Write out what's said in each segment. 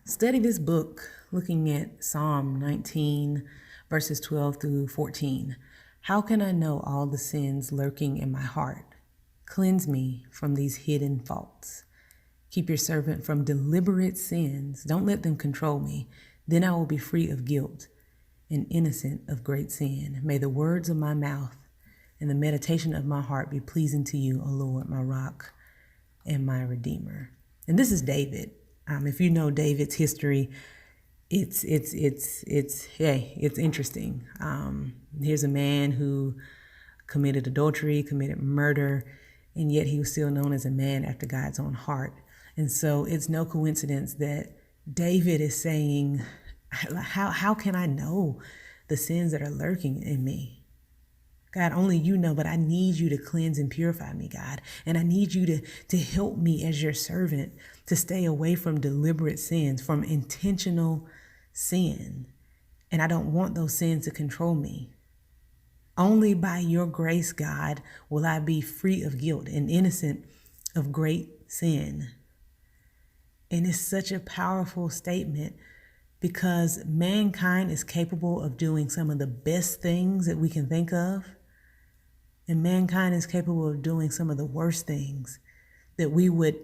Study this book looking at Psalm 19, verses 12 through 14. How can I know all the sins lurking in my heart? Cleanse me from these hidden faults. Keep your servant from deliberate sins. Don't let them control me. Then I will be free of guilt and innocent of great sin. May the words of my mouth and the meditation of my heart be pleasing to you, O Lord, my rock and my redeemer. And this is David. If you know David's history, it's interesting. Here's a man who committed adultery, committed murder, and yet he was still known as a man after God's own heart. And so it's no coincidence that David is saying, how can I know the sins that are lurking in me? God, only you know, but I need you to cleanse and purify me, God. And I need you to help me as your servant to stay away from deliberate sins, from intentional sin. And I don't want those sins to control me. Only by your grace, God, will I be free of guilt and innocent of great sin. And it's such a powerful statement because mankind is capable of doing some of the best things that we can think of. And mankind is capable of doing some of the worst things that we would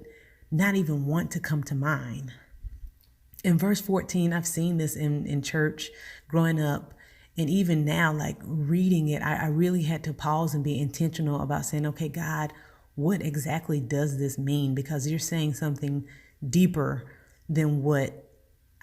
not even want to come to mind. In verse 14, I've seen this in church growing up. And even now, like reading it, I really had to pause and be intentional about saying, okay, God, what exactly does this mean? Because you're saying something deeper than what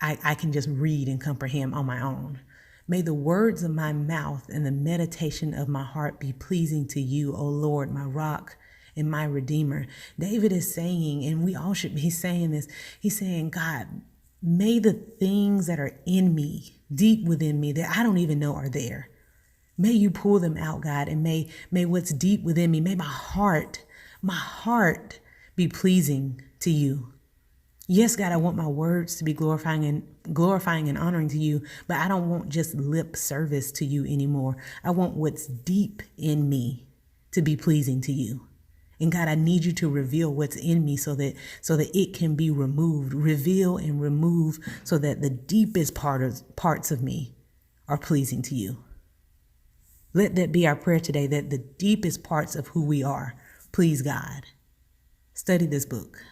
I can just read and comprehend on my own. May the words of my mouth and the meditation of my heart be pleasing to you, O Lord, my rock and my redeemer. David is saying, and we all should be saying this, he's saying, God, may the things that are in me, deep within me, that I don't even know are there, may you pull them out, God, and may what's deep within me, may my heart be pleasing to you. Yes, God, I want my words to be glorifying and honoring to you, but I don't want just lip service to you anymore. I want what's deep in me to be pleasing to you. And God, I need you to reveal what's in me so that it can be removed. Reveal and remove so that the deepest parts of me are pleasing to you. Let that be our prayer today, that the deepest parts of who we are please God. Study this book.